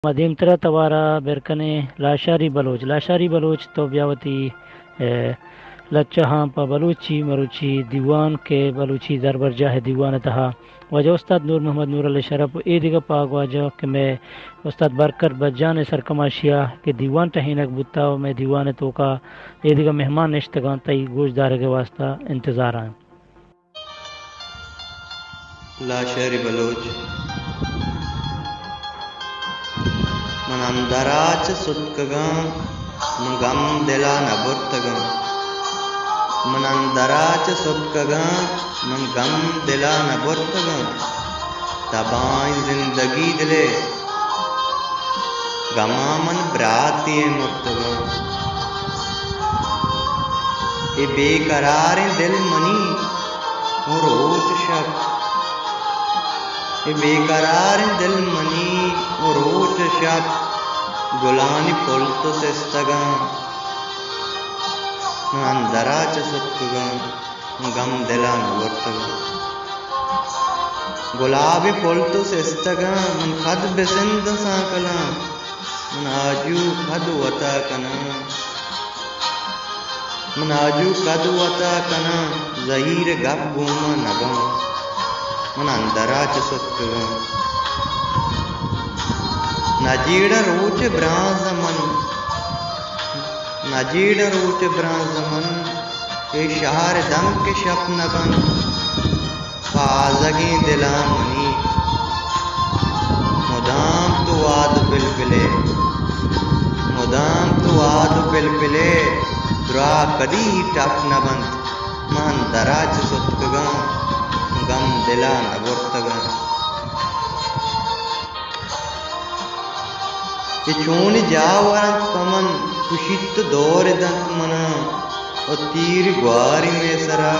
مدیم ترا توارا برکنے لاشاری بلوچ تو بیاوتی لچہ ہاں پا بلوچی مروچی دیوان کے بلوچی دربر جاہ دیوان تہا واجہ استاد نور محمد نور علی شرف اے دیگا پاک واجہ کہ میں استاد برکت بجان سرکماشیا کہ دیوان ٹہینک بوتا میں دیوان تو کا اے دیگا مہمان نشتگان تئی گوش دار کے واسطہ انتظار ہیں. لاشاری بلوچ من اندراچ ستکگاں من غم دلا نبرتگاں من اندراچ ستکگاں من غم دلا نبرتگاں تبائیں زندگی دلے غما من براتی مرتگاں اے بے قرار دل منی وہ روز شب اے بے قرار دل منی وہ روز شب گلانی پلت سستگاں من اندراچ ستکگاں من غم دلا نبرتگاں گلابی پلت سستگاں من خد بسند ساکلاں من آجو خد وطا کنا من آجو خد وطا کنا زہیر گپ گوما نگاں من اندراچ ستکگاں نجیڑ روچ براں زمن نجیڑ روچ براں زمن اے شہر دم کے شپ نبن فازگیں دلاں منی مدام تو آد بلبلے مدام تو آد بلبلے درا کدی ٹپ نبند من اندراچ ستکگاں غم دلا نبرتگاں یہ چون جاورت پمن کشت دور دنت منا اور تیر گواری میں سرا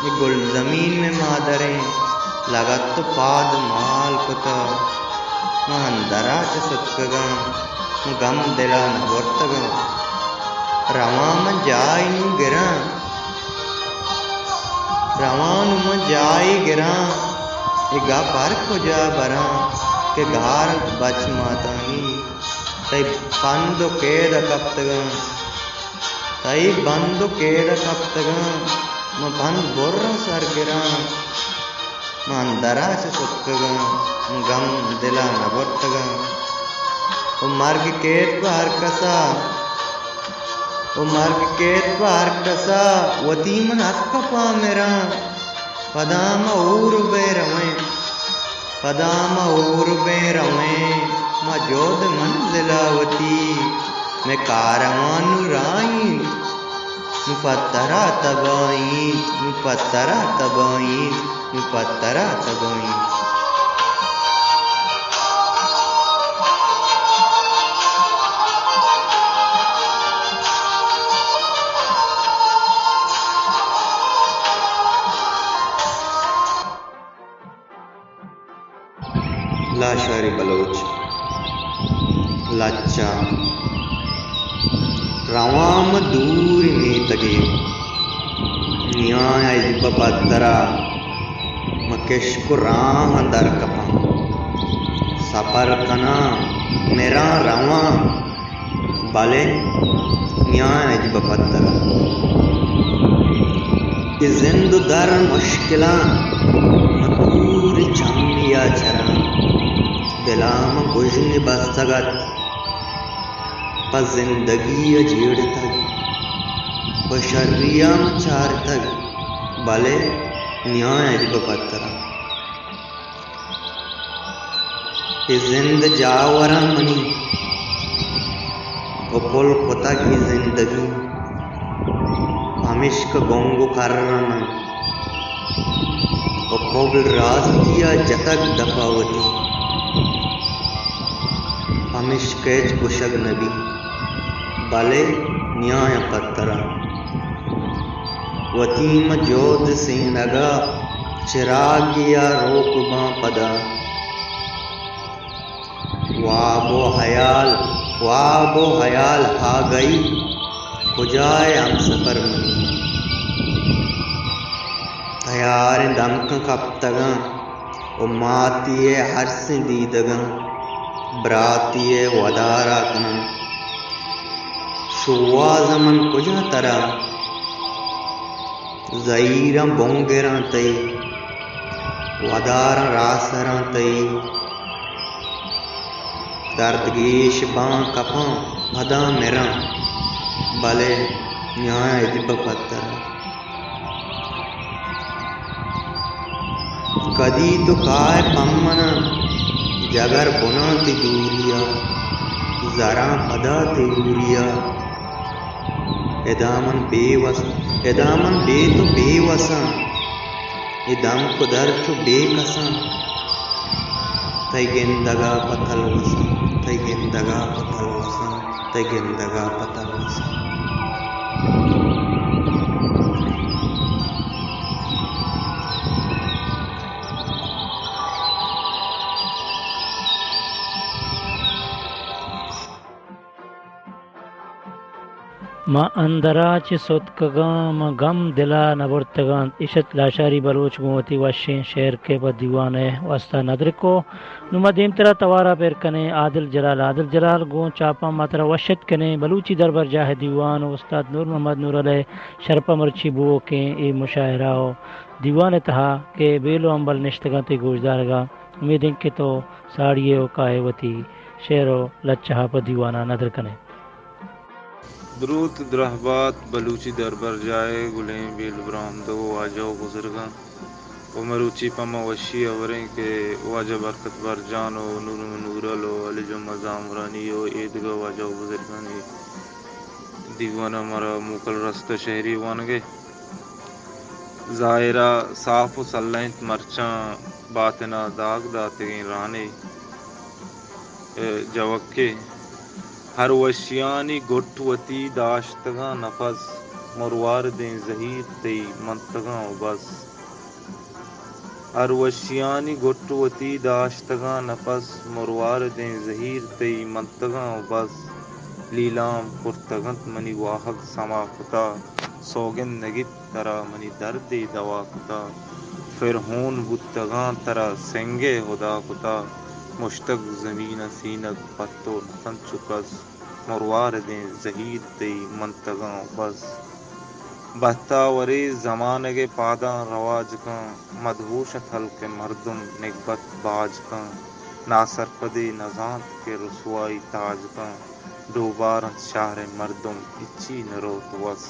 یہ گل زمین میں مادریں لگت پاد مال کتا من اندراچ ستکگاں غم دلا نبرتگاں روان من جائی نو گراں روان من جائی گراں اے گا پر کجا براں کہ گھار بچ ماتانی تئی بندو کید کپتگاں تئی بندو کید کپتگاں من بند برا سر گراں من اندراچ ستکگاں غم دلا نبرتگاں او مرگ کید پار کسا او مرگ کید پار کسا وتی من اکا پامراں پدام اور بے رویں پدام اور بے رویں ما جود منزلاوتی میں کاروان رائیں مپترا تبائیں مپترا تبائیں مپترا تبائیں لاشاری بلوچ لچا روام دور میں تگے نیاں عجب پترا مکشک راہ در کپاں سفر کنا میرا رواں بالے نیاں عجب پترا کہ زند در مشکلاں مدور چمیا چراں دلام گجن بستگت پا زندگی جیڑ تگ بشریام چار تگ بلے نیاں عجب پترا کہ زند جاورا منی او پل کتگ زندگی ہمشک گونگو کرنا او قبل راستیا جتگ دفاوتی ہمشکیچ کشگ نبی بالے نیاں پترا وتیم جود سینگا چراغیا روک باں پدا وابو حیال ہا گئی کجائے ہم سفر منی تیار دمک کپتگاں او ماتی ہرس دیدگاں براتیے ودارا کنن شواز من کجا ترا زائیراں بونگراں تئی وداراں راسراں تئی دردگیش باں کپاں بھداں میراں بلے نیاں ادب پترا کدی تو کائے پمنا جگر بنا تی دوریا زراں پدا تی یوریا ادامن بے تو بے وساں ادم کو در چو بے کساں تئی گندگا پتل وساں تئی گندگا پتل وساں تئی گندگا پتل وساں ما اندرا چ سوتکگاں ما غم دلا نبرتگاں عشت لاشاری بلوچ گوتی وشین شعر کے بدیوانے واسطہ ندرکو نما دیم ترا توارا پیر کنے عادل جلال گون چاپا ماترا وشت کنے بلوچی دربر جاہ دیوان استاد نور محمد نور علیہ شرپا مرچی بو کے ای مشاعرہ دیوان تہا کہ بیلو امبل نشتگاں تے گوشدارگا امیدیں کہ تو ساڑیے و کائے وتی شعر و لچہا پا دیوانا ندر کنے درود درہبات بلوچی دربر جائے گلیں بیل برام دو واجو بزرگاں و مروچی پما وشی اوریں کہ واجہ برکت بر جانو نور نورالو علی جمعہ زامرانی و عیدگاہ واجو بزرگانی دیوانا مرا موکل رستہ شہری وانگے ظاہرہ صاف و سلینت مرچاں باطنہ داغ داتگیں رانے جوکے ہر وشیانی گٹھ وتی داشتگاں نفس مروار دیں زہیر تی منتگاں و بس ہر وشیانی گٹھ وتی داشتگاں نفس مروار دیں زہیر تی منتگاں و بس لیلام پرتگنت منی واہگ سما کتا سوگن نگت ترا منی درد دوا کتا فرہون بتگاں ترا سنگے خدا کتا مشتق زمین سینک پتو نتن چکس مروار دیں زہیر تی منتگاں بس بہتاوری زمانگ پاداں رواج کاں مدہوشت حلق مردم نگبت باج کاں ناصر پدی نزانت کے رسوائی تاج کاں دوبارت شہر مردم اچی نروت وس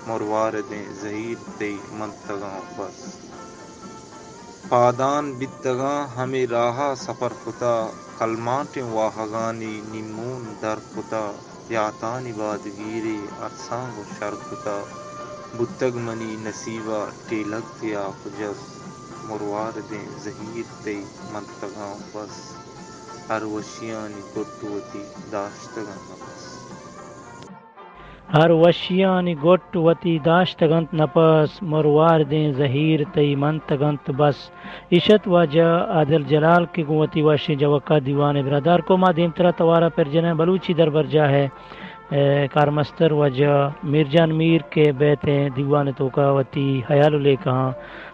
مروار دیں زہیر تی منتگاں بس پادان بتگاں ہمیں راہا سفر کتا کلمانٹ واہگانی نمون در کتا یاتانی بادگیری ارسانگ و شر کتا بتگ منی نصیبہ ٹیلگ تیا کجس مروار دیں زہیر تی منتگاں بس ہر وشیانی گٹوتی داشتگاں نفس ہر وشیانی گٹ وتی داشتگنت نپس مروار دیں زہیر تی منتگنت بس عشت واجہ عادل جلال کی قوتی واشی جوکا دیوان برادر کو ما دیم ترا توارا پر جنہ بلوچی دربر جا ہے کارمستر وجہ میرجان میر کے بیت ہیں دیوان توکاوتی حیال لے کہاں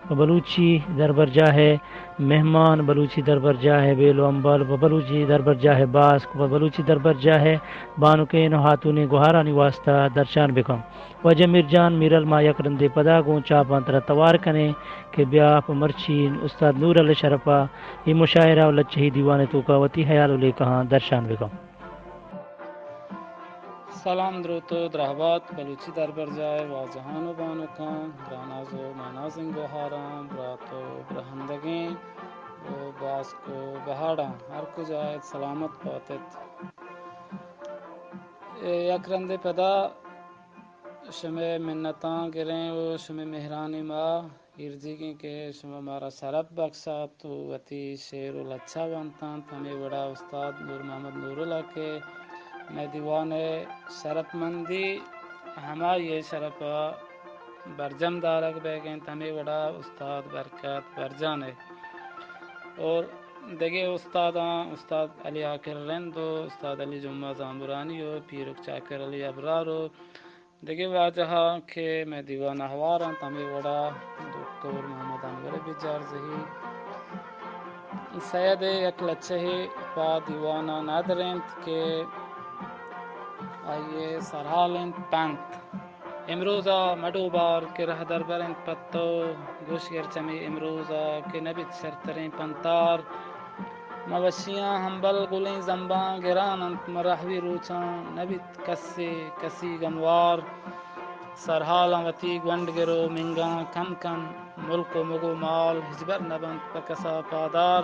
بلوچی دربر جا ہے مہمان بلوچی دربر جا ہے بیلو امبل بلوچی دربر جا ہے باسک بلوچی دربر جا ہے بانو کے نو ہاتھونے گوہارانی واسطہ درشان بکم وجہ میرجان میرل ما یکرندے پدا گون چاپان ترا توار کنے کہ بیا مرچین استاد نور علیہ شرپا یہ مشاعرہ و لچہی دیوان توکاوتی حیال لے کہاں درشان بکم سلام دروتو درہبات بلوچی دربر جائے واجہان و بانو کان براناز و مانازن گوہاراں براتو برہندگیں و باسکو بہاڑاں ہر کجائے سلامت پاتت یک رندے پدا شمع منتاں گریں و شمع مہرانی ما ہرجیگیں کہ شمع مارا سرپ بخشا تو وتی شعر و لچھا وانتاں ہمیں بڑا استاد نور محمد نور اللہ کے میں دیوان شرف مندی ہما یہ شرف برجم دارک بیگیں تمہیں بڑا استاد برکت برجانے اور دیگے استاداں استاد علی آکر رندو استاد علی جمعہ زامبرانی ہو پیرک چاکر علی ابرارو دیگے واجہاں کہ میں دیوان احواراں تمہیں بڑا دکتور محمد انور بجار زہی سید یک لچه با دیوانا ندارند که آیه سرحالند پند امروزا مدو بار که ره در برند پتو گوش گرچمی امروزا که نبید شرطرین پنتار موشیاں ہمبل گلیں زمباں گرانند مرحوی روچاں نبید کسی گموار سرحالاں وتی گونڈ گرو منگاں کن کن ملک و مگو مال ہجبر نبند پکسا پادار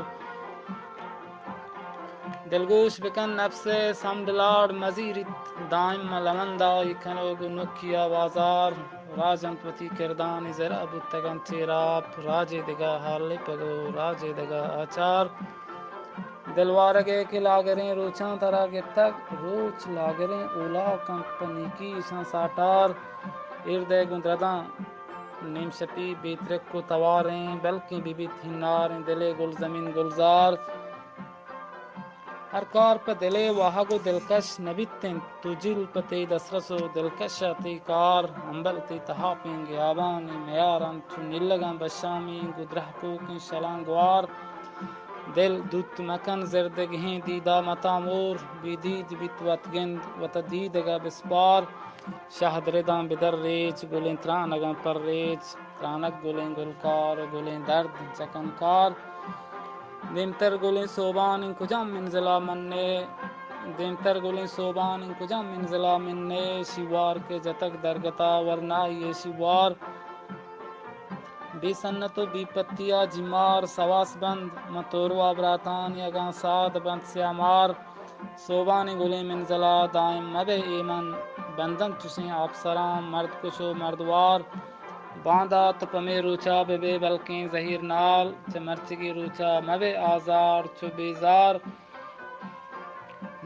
دلگوش بکن نفس سمدلار مزیرت دائم ملمندائی کنوگ نکی آوازار راجنت وتی کردانی زرا بودتگن چیراب راج دگا حالی پگو راج دگا آچار دلوارگے کے لاگریں روچاں ترا گتگ روچ لاگریں اولا کنت پنیکی شان ساٹار اردے گندرداں نیم شپی بیترک کو تواریں بلکہ بیبیت ہناریں دلے گل زمین گلزار ہر کار پہ دلے واہگ و دلکش نبیتن تو جل پتے دسرس و دلکش تی کار ہمبل تی تہا پینگ آبانی میارن تو نلگاں بشامی گدرہ پوکیں شلانگوار دل دوت مکن زردگہیں دیدہ متا مور بیدید بیت وطگند وتدیدگا بسپار شہدرداں بدر ریچ گلیں ترانگاں پر ریچ ترانک گلیں گلکار گلیں درد چکنکار دیمتر گلیں صوبان ان کجام منزلہ مننے دیمتر گلیں صوبان ان کجام منزلہ مننے شیوار کے جتک درگتا ورنائی یہ شیوار بی سنت و بی پتیا جمار سواس بند متوروا براتان یگاں ساد بند سیامار صوبان گلیں منزلہ دائم مبے ایمن بندن چسیں آپ سرام مرد کشو مردوار باندھا تو پمے روچا بے بلکیں زہیر نال چہ مرچگی روچا مبے آزار چو بیزار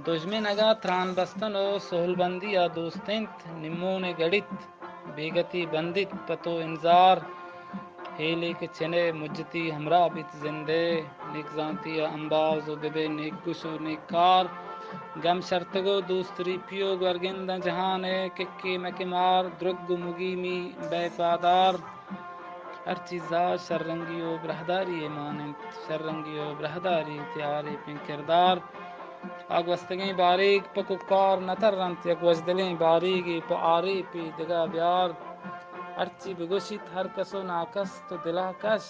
دشمن اگا تران بستن و سہل بندی یا دوستنت نمون گڑت بیگتی بندت پتو انذار ہیلے کے چنے مجتی ہمراہ بیت زندے نیک زانتی امباز و بے نیک گش و نیک کار گم شرطگو دوستری پیو گرگندہ جہانے ککی مکمار درگ مگیمی بے پادار ہر چیزا شررنگی و برہداری مانند شررنگی و برہداری تیاری پن کردار آگ وستگیں باریک پککار نتر رنت یک وجدلیں باریگی پا آری پی دگا بیار ہرچی بگوشیت ہر کسو ناکس تو دلہ کش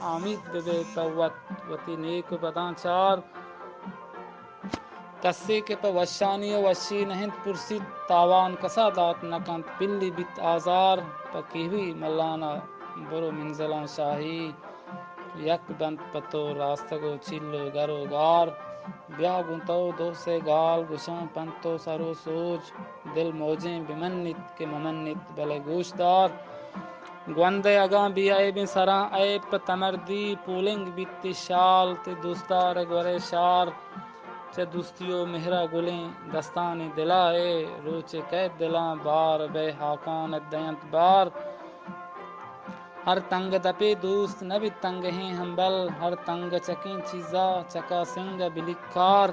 آمید ببے توت وتی نیک و بدان چار کسی کے پا وشانی و وشی نہند پرسید تاوان کسا دات نکند پلی بیت آزار پا کیوی ملانا برو منزلان شاہی یک بند پتو راستگو چلو گرو گار بیا گنتو دو سے گال گشاں پنتو سرو سوج دل موجیں بمنت کہ ممنت بلے گوشدار گوندے اگاں بھی آئے بن سراں عیب پہ تمردی پولنگ بیتی شال تی دوستار گورے شار چہ دوستیو مہرہ گلیں دستانی دلائے روچے قید دلاں بار بے حاکان دینت بار ہر تنگ دپے دوست نبی تنگ ہیں ہمبل ہر تنگ چکیں چیزا چکا سنگ بلکار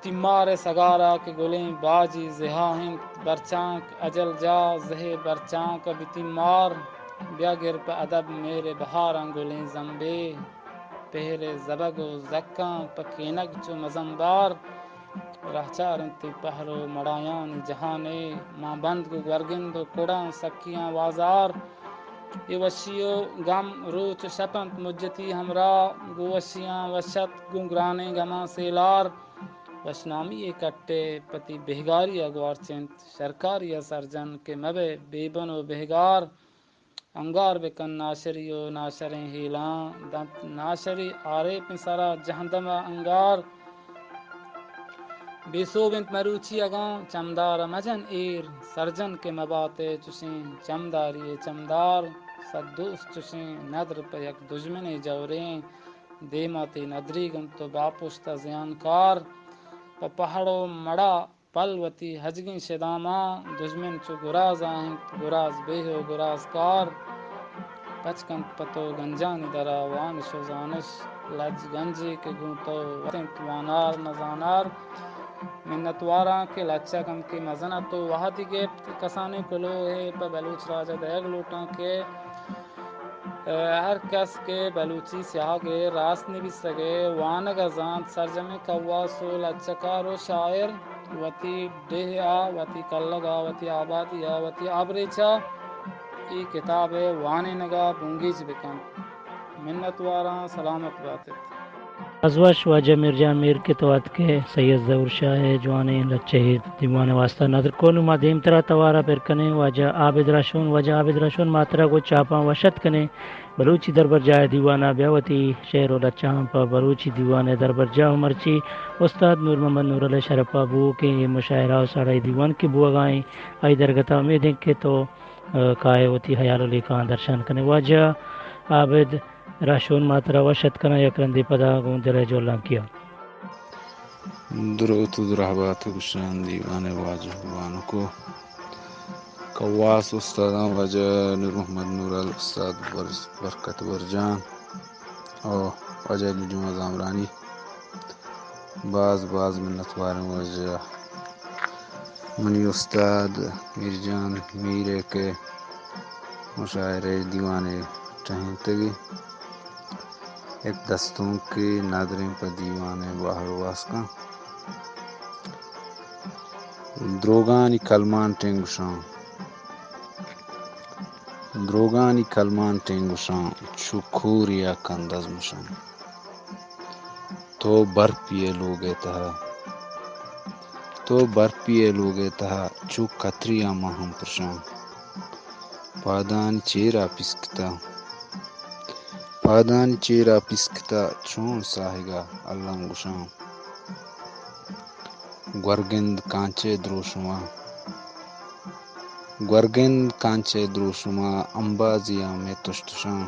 تیمار سگارا کے گلیں باجی زہا ہنت برچانک اجل جا زہے برچانک بتیمار بیا گر پہ ادب میرے بہاراں گلیں زمبے پہرے زبگ و زکاں پکینگ چو مزمبار رہچارنتی پہرو مڑایان جہانے ماں بند کو گرگند و کڑاں سکیاں وازار یہ وشیو غم روچ شپنت مجتی ہمراہ گوشیاں وشت گنگرانے گماں سیلار وشنامی کٹے پتی بہگاری اگوار چنت شرکاری سرجن کے مبے بیبن و بہگار انگار بکن ناشری و ناشریں ہیلاں دنت ناشری آرے پسرا جہندم انگار بیسو بنت مروچی اگاں چمدار مجن ایر سرجن کے مباتے چشیں چمداری چمدار صد دوست چشیں ندر پہ یک دشمن جوریں دیماتی ندری گن تو باپشتا زیانکار پہ پہاڑو مڑا پلوتی حجگیں شداما دشمن چو گراز آئیں گراز بیہ و گراز کار پچکن پتو گنجانی درا وانش و زانش لج گنجی کے گونتو وطنت وانار نزانار منتواراں کے لچا کم کے مزنہ تو وہاں دی گیپت کسانے کلو ہے پہ بلوچ راجہ دیگ لوٹاں کے ہر کس کے بلوچی سیاہ کے راست نویس سگے وانگ ازان سرجم قواس و لچکار و شاعر وتی ڈہیا وتی کلگا وتی آبادیا وتی آبریچا ای کتاب وانے نگا بونگیج بکن منت واراں سلامت باتت ازوش واجہ میر جان میر کے توات کے سید ظہور شاہ جوانے لچے دیوان واسطہ نظر کون مادیم ترا توارا پر کنے واجہ عابد راشون ماترا کو چاپاں وشت کنے بلوچی دربر جائے دیوانہ بیاوتی شعر و لچاں پا بلوچی دیوان دربر جا مرچی استاد نور محمد نور علیہ شرپا بو کے مشاعرہ و ساڑھائی دیوان کی بو گائیں آئی درگتا امیدیں کہ تو کائے ہوتی حیال علی خان درشان کنے واجہ عابد راشون ماترا وشت کنا یکرندی پدا گوندرے جولان کیا درود و درحبات گشان دیوان واجہ وانو کو قواس استادان واجہ نور محمد نور استاد برکت برجان اور واجہ نجوم زامرانی بعض منت وارن واجہ منی استاد میر جان میرے کے مشاعرے دیوانے چاہیں تگی ایک دستوں کے نادریں پر دیوانے باہر واسکاں دروگانی کلمان ٹینگوشان چوکوریا کندز مشان تو بر پیے لوگے تہا چو کتریا ماہم پرشان پادان چیرا پسکتا چون ساہگا اللہ گشان گورگند کانچے دروشما امبازیا میں تشتشان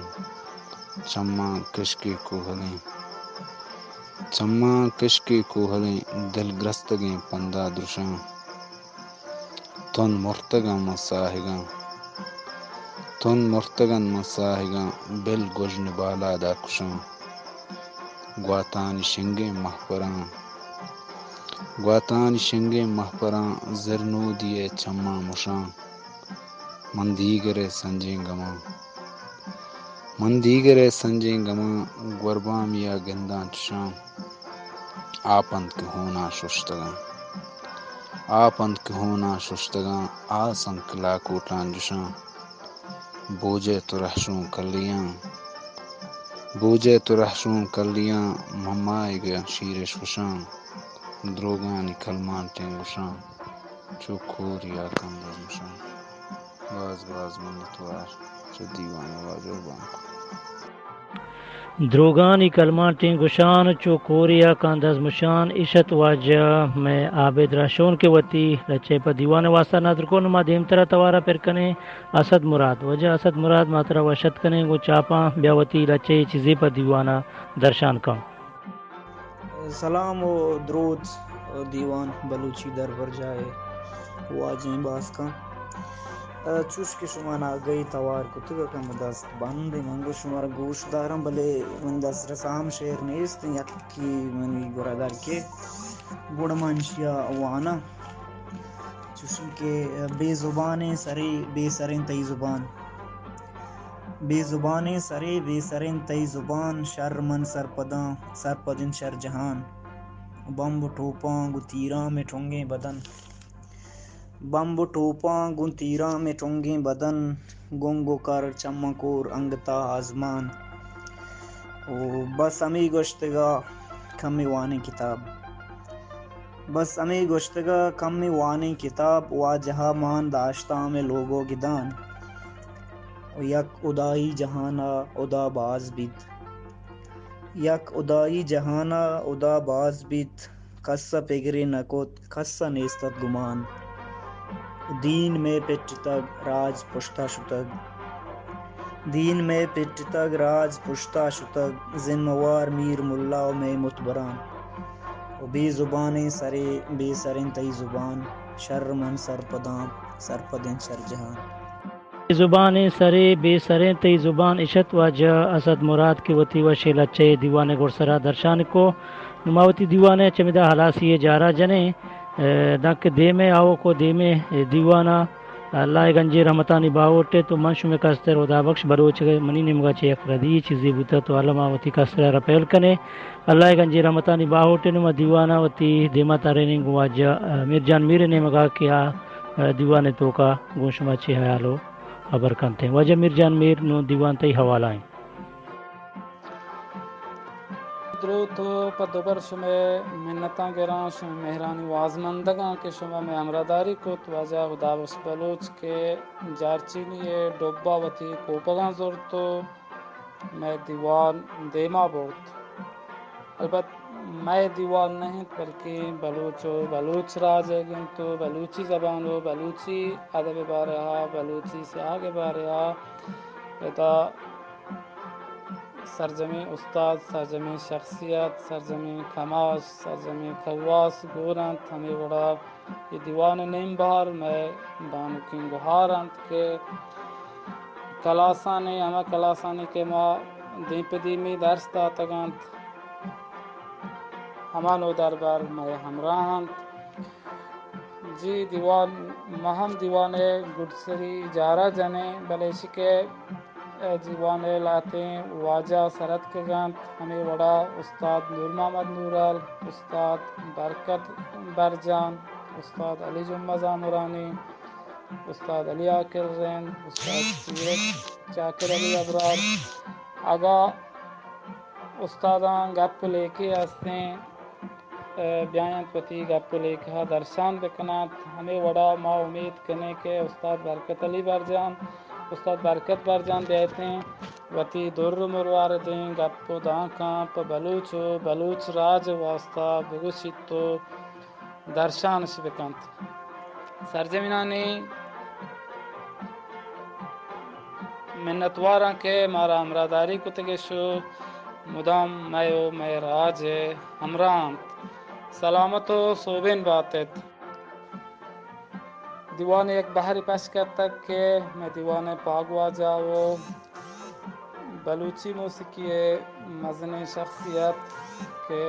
چماں کشکی کوہلیں دل گرستگیں پندہ درشان تن مرتگن مساہگاں بل گوجن بالا دا کشان گواتانی شنگیں مہپراں زرنو دیے چماں مشان مندیگرے سنجیں گماں گوربامیا گندان چشان آپند کے ہونا ششتگاں آسنک لاکوٹان جشان بوجے تو رحشون کلیاں ممائی گیا شیرش وشان دروگانی کلمان ٹینگوشان چوکوریا کندز مشان باز منتوار چو دیوان واجہ بانکو دروگانی کلمان ٹینگوشان چوکوریا کاندز مشان عشت واجہ میں عابد راشون کے وتی لچے پا دیوان واسطہ نادر کو نما دیم ترا توارا پر کنے اسد مراد وجہ اسد مراد ماترا وشت کنے گو چاپاں بیاوتی لچے چیزی پا دیوانا درشان کام سلام و درود دیوان بلوچی دربر جائے واجہیں باز کا چوش کے شما ناگئی توار کتگا کا مدست باندے منگو شمار گوش دارم بلے من دست رسام شعر نیست یکی منی گرادار کے گوڑ منشیا وانا چوشی کے بے زبانیں سرے بے سریں تئی زبان بے زبانیں سرے بے سریں تئی زبان شر من سرپدن شر جہان بمب ٹوپاں گو تیراں میں ٹھونگیں بدن گنگو کر چمکور انگتا آزمان بس امی گشتگا کمی وانی کتاب واجہا مان داشتہ میں لوگو گدان یک ادائی جہانا ادا باز بیت کسا پگری نکوت کسا نیستت گمان دین میں پچ تگ راج پشتا شتگ ذموار میر ملا میں متبران و بے زبانیں سرے بے سریں تئی زبان شر من سرپدن شر جہان زبانیں سرے بے سریں تی زبان عشت واجہ اسد مراد کی وتی وشی لچے دیوانے گرسرا درشان کو نماوتی دیوانے چمیدہ حلاسی جارا جنے دنک دیمے آو کو دیمے دیوانا اللہ گنجی رحمتانی باوٹے تو منش میں کستر ودا بخش بروچ منی نمگا چے افردی چیزی بوتا تو علما وتی کستر رپیل کنے اللہ گنجی رحمتانی باوٹے نما دیوانا وتی دیما تاریننگ واجا میر جان میرے نمگا کیا دیوانے تو کا گوشما چے حیالو خبر کنتے وجہ میر جان میر نو دیوان تی حوالہ ہیں درود تو پدوبر شمع منتاں گراں شمع مہرانی وازمندگاں کے شمع میں امرداری کو توجہ خداوش بلوچ کے جارچینی ڈوبا وتی کوپگاں زور تو میں دیوان دیما بورت البت میں دیوان نہیں بلکہ بلوچ راج ہے گن تو بلوچی زبان ہو بلوچی ادب بارہا بلوچی سے آگے بارہا پتا سرجمی استاد سرجمی شخصیت سرجمی خماس سرجمی خواس گورنت ہمیں بڑا یہ دیوان نیم بہار میں بانکی گہار انت کے کلاسانی ہمیں کلاسانی کے ماں دیپ دیمی درس داتگانت ہمانو دربار میں ہمراہن جی دیوان مہم دیوانے گڈسری جارہ جنے بلیش کے دیوانے لاتے واجہ سرد کے گانت ہمیں وڑا استاد نور محمد نورال استاد برکت برجان استاد علی جمعہ زامرانی استاد علی عاقل رین استاد سیرت چاکر علی ابرار آگا استادان گپ لے کے ہستے بیان پتی گپ لے کے درشان بکنات ہمیں وڑا ما امید کرنے کے استاد برکت علی برجان استاد برکت برجان دیتے ہیں وتی در مروار دیں گپ داں کانپ بلوچ راج واسطہ بگوشت تو درشان بکنت سرزمینانی منتواراں کے مارا امراداری کو تگشو مدام میں راج ہمراہن سلامت و صوبین باتت دیوان ایک بحری پشکر تک کہ میں دیوان پاگوا جاؤ بلوچی موسیقی مزنی شخصیت کے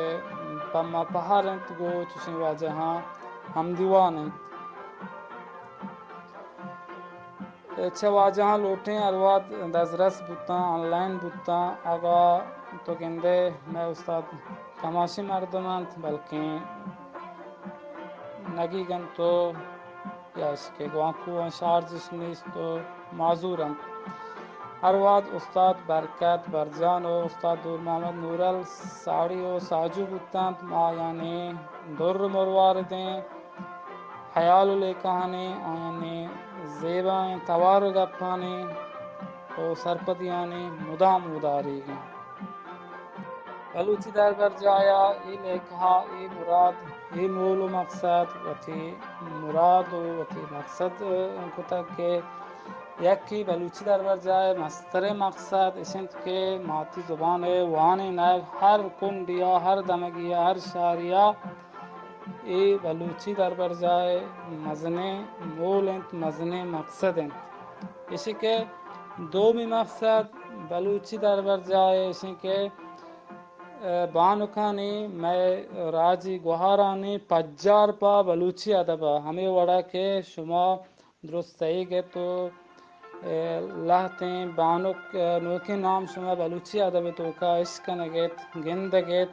پما پہار انت گو چشیں واجہاں ہم دیوان ہیں اچھا واجہاں لوٹیں ارواد دزرس بوتاں آن لائن بوتاں آگا تو گندے میں استاد تماشی مردمانت بلکہ نگی گن تو یا اس کے گوانکو انشار جس نیست تو معذورن ارواد استاد برکت برجان و استاد دور محمد نورل ساڑی و ساجو بوتاں ما یعنی در مروار دیں خیال لے کہانی آیانی زیبائیں توار گپانی او سرپدیانی مدام اداری گیں بلوچی دربر جایا ای لکھا ای مراد ای مول و مقصد وتی مراد و وتی مقصد کتک کے یکی بلوچی دربر جائے مستر مقصد اسنت کے ماتی زبان وانی نیب ہر کنڈیا ہر دمگیا ہر شاریا ای بلوچی دربر جائے مزنے مول انت مزنے مقصد انت اسی کے دومی مقصد بلوچی دربر جائے اسی کے بانکانی میں راجی گوہارانی پجار پا بلوچی ادبا ہمیں وڑا کے شما درست صحیح گئے تو لہتیں بانک نوکی نام شما بلوچی ادب تو کا عشق نگیت گند گیت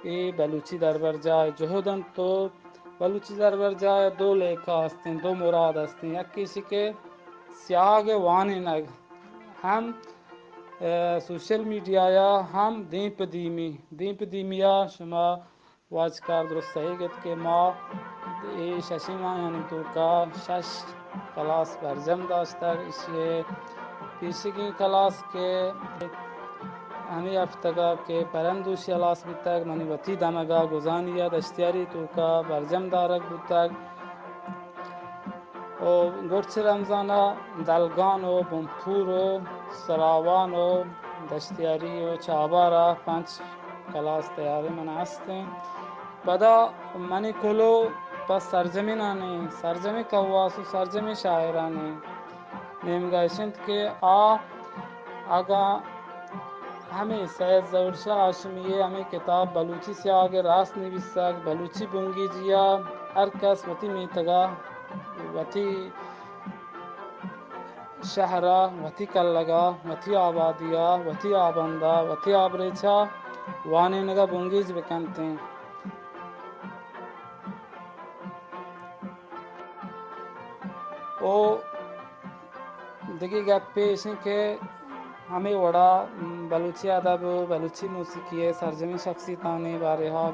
ای بلوچی دربر جائے جہدن تو بلوچی دربر جائے دو لیکھا ہستیں دو مراد ہستیں یک کسی کے سیاگ وانی نگ ہم سوشل میڈیا یا ہم دیپ دیمیا شما واجکار درست صحیح گت کے ما ای ششی ماہ یعنی تو کا شش کلاس برجم داشتا اسی پیشگی کلاس کے ہمیں افتگا کے پرندوشی الاس بیتگ منی وطی دمگا گزانیا دشتیاری تو کا برجم دارک بیتگ او گرچ رمضانہ دلگان و بمپور و سراوان و دشتیاری و چابارا 5 کلاس تیاری من ہستیں پدا منی کلو پس سرزمینانی سرزمی قواس و سرزمی شاعرانی نیمگا سنت کے آگا ہمیں سید ظہور شاہ ہاشمی ہمیں کتاب بلوچی سے آگے راست نویسک بلوچی بنگی جیا ہر کس وتی میتگا وتی شہرا وتی کلگا وتی آبادیا وتی آبندا وتی آبریچا وانے نگا بنگیج بکنتے او دیگی گپ پیش ہیں کہ ہمیں وڑا بلوچی ادب بلوچی موسیقی سرزمی شخصیتانی بارہا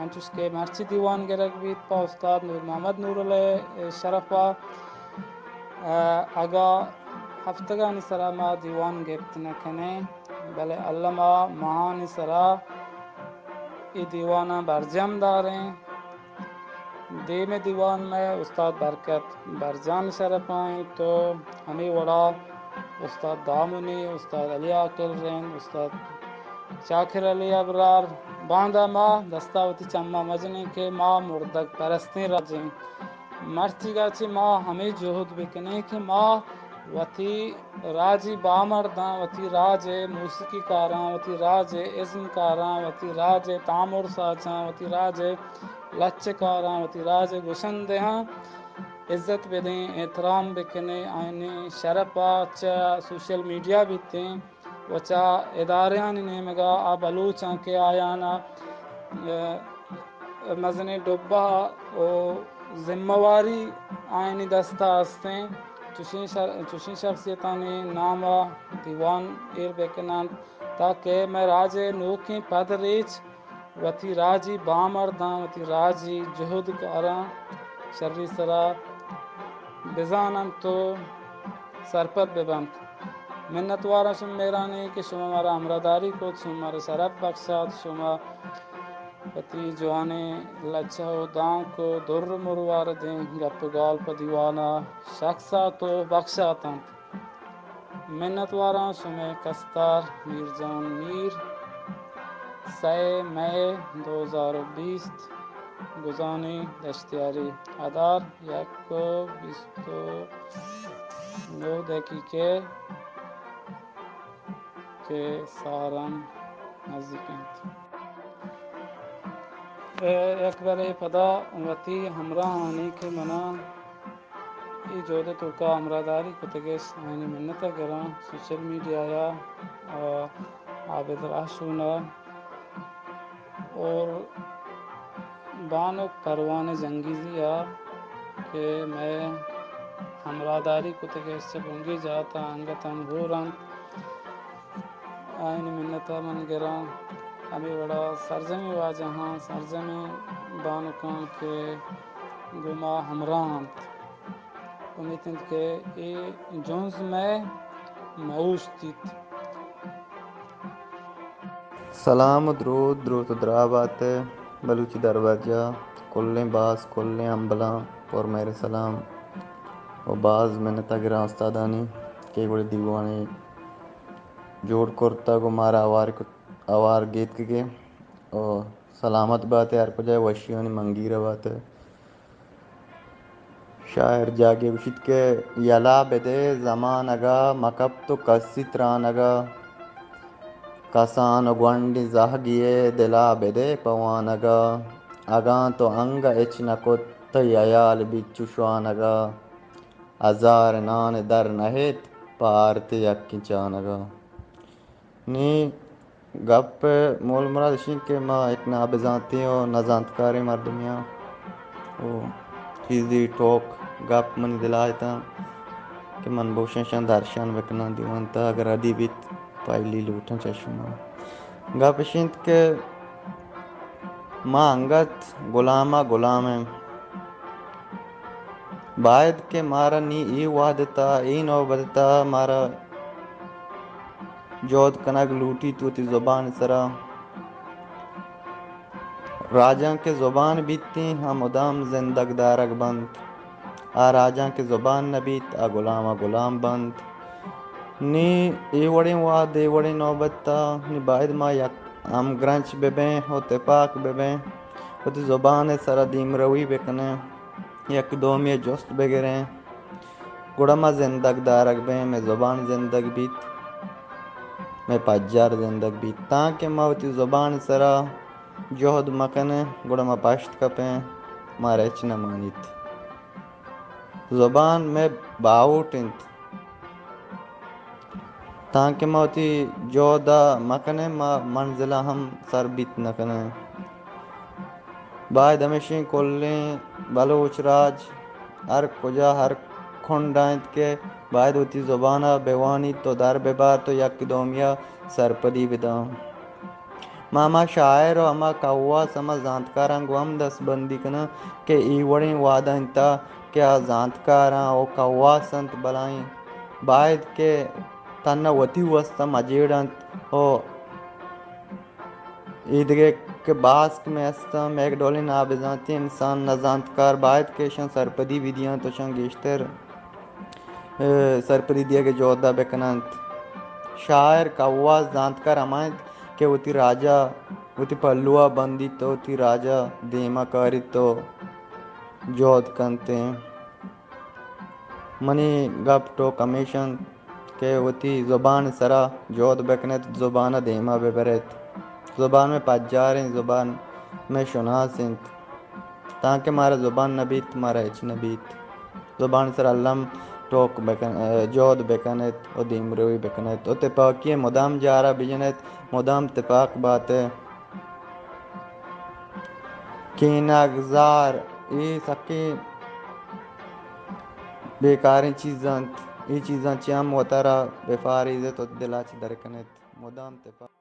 انچوش کے مرچی دیوان گرگ بیت پا استاد نور محمد نور علیہ شرفا اگا ہفتگانی سرا ما دیوان گفت نکنے بلے علامہ مہانی سرا ای دیوانہ برجم داریں دیم دیوان میں استاد برکت برجان شرف آئیں تو ہمیں وڑا استاد دامنی استاد علی عاقل رین استاد شاکر علی ابرار باندھا ماں دستاوتی چمہ مجنے کے ماں مردگ پرستیں رجیں مرچی گاچی ماں ہمیں جہد بکنے کہ ماں وتی راجی بامرداں وتی راج موسیقی کاراں وتی راج عزم کاراں وتی راج تعمر ساچاں وتی راج لچ کاراں وتی راج گشن دہاں عزت بدیں احترام بکنے آئینے شرپا چا سوشل میڈیا بیتیں وچا اداریاں نیمگا آ بلوچاں کے آیانا مزنے ڈبا او ذمہ واری آئینی دستہ ہستیں چوشیں شخصیتانی نامہ دیوان ایر بکنان تاکہ میں راج نوکیں پد ریچ وتی راجی بامرداں وتی راجی جہد کاراں شرری سرا بزانن تو سرپد ببند منت وارا شم میرانی کہ شما مارا ہمراہداری کو شما مارا شرف بخشات شما وتی جوانے لچھا و دان کو در مروار دیں گپ گال پا دیوانا شخصا تو بخشاتاں منت واراں شمع کستار میر جان میر 3 مئی 2020 گزانی دشتیاری ادار 1:29 دقیقے کے سارن نزدیکند ایک برے پدا وتی ہمراہ آنی کہ منا ای جودہ تو کا ہمراہداری کتگیس آئینی منتہ گراں سوشل میڈیا یا عابد راشونا اور بانک پروان جنگیزیا کہ میں ہمراہداری کتگیس سے بنگی جاتا انگتاً گورن آئینی منتہ من گراں ہمیں بڑا سرزمی واجہاں سرزمی بانکاں کے گما ہمراہاں امیتند کہ ای جونز میں معوش تیت سلام و درود و درابات بلوچی دربرجہ کلیں باس کلیں امبلاں اور میرے سلام و باز منتہ گراں استادانی کہ گوڑے دیوانے جوڑ کرتا گو مارا آوار گیت کے اور سلامت بات ہے ہر کو جائے وشیونی منگیر بات ہے شاعر جاگے بشید کے یلا بدے زمانگا مکب تو کسی ترانگا کسان گونڈی زہ گیے دلا بدے پوانگا اگاں تو انگا اچ نکت تی ایال بچو شوانگا ہزار نان در نہت پارتی یکی چانگا نی گپ مول مراد شین کہ ما ایک نا بزانتی ہو نزانتکاری مردمیاں او چیزی ٹوک گپ منی دلائے تا کہ من بوشن شان درشان بکنا دیوان تا اگر ادی بیت پائلی لوٹن چشما گپ شینت کہ ما انگت غلامہ غلامیں باید کہ مارا نی ای وحدتا ای نوبدتا مارا جود کنگ لوٹی تو تی زبان سرا راجاں کے زبان بیتی ہم ادام زندگ دارگ بند آ راجاں کے زبان نبیت آ غلام بند نی ای وڑیں واد ای وڑیں نوبتا نی باید ما یک ہم گرنچ ببیں ہوتے پاک ببیں ہوتی زبان سرا دیم روی بکنے یک دومی جست بگریں گڑا ما زندگ دارگ بیں میں زبان زندگ بیت میں پجار زندگ بیت تاکہ ما ہوتی زبان سرا جہد مکنے گڑا ما پشت کپیں ما رچ نہ مانیت زبان میں باوٹ انت تاکہ موتی جودا مکنے ما منزلہ ہم سر بیت نکنے باید ہمیشہ کلیں بلوچ راج ہر کجا ہر کھنڈائت کے باید ہوتی زبانہ بیوانی تو در ببار تو یک دومیا سرپدی بدام ماما شاعر و اما کواس اما زانتکاراں گو ہم دست بندی کنا کہ ایوڑیں وعدہ انتا کیا زانتکاراں او کواسنت بلائیں باید کہ تنہ وتی وستا مجیڑنت او ایدگے کہ باسک میں استم ایک ڈولی نابزانتی انسان نزانتکار باید کہ شن سرپدی ویدیاں تو شن گیشتر سرپدی دیا کے جودہ بکننت شاعر کواس زانتکار ہمائنت کہ وتی راجہ وتی پلوہ بندی تو وتی راجہ دیما کاری تو جود کنتے منی گپ ٹوک ہمیشن کہ وتی زبان سرا جود بکنت زبانہ دیما ببرت زبان میں پجاریں زبان میں شناسنت تاکہ مارا زبان نبیت مارا ہچ نبیت زبان سر علم ٹوک جود بکنت او دیم روی بکنت او تپاکی مدام جارا بجنت مدام تپاک بات کینگزار ای سکی بیکاریں چیزاں ای چیزاں چیم وطرہ بفاریزت و دلاچ درکنت مدام تپاک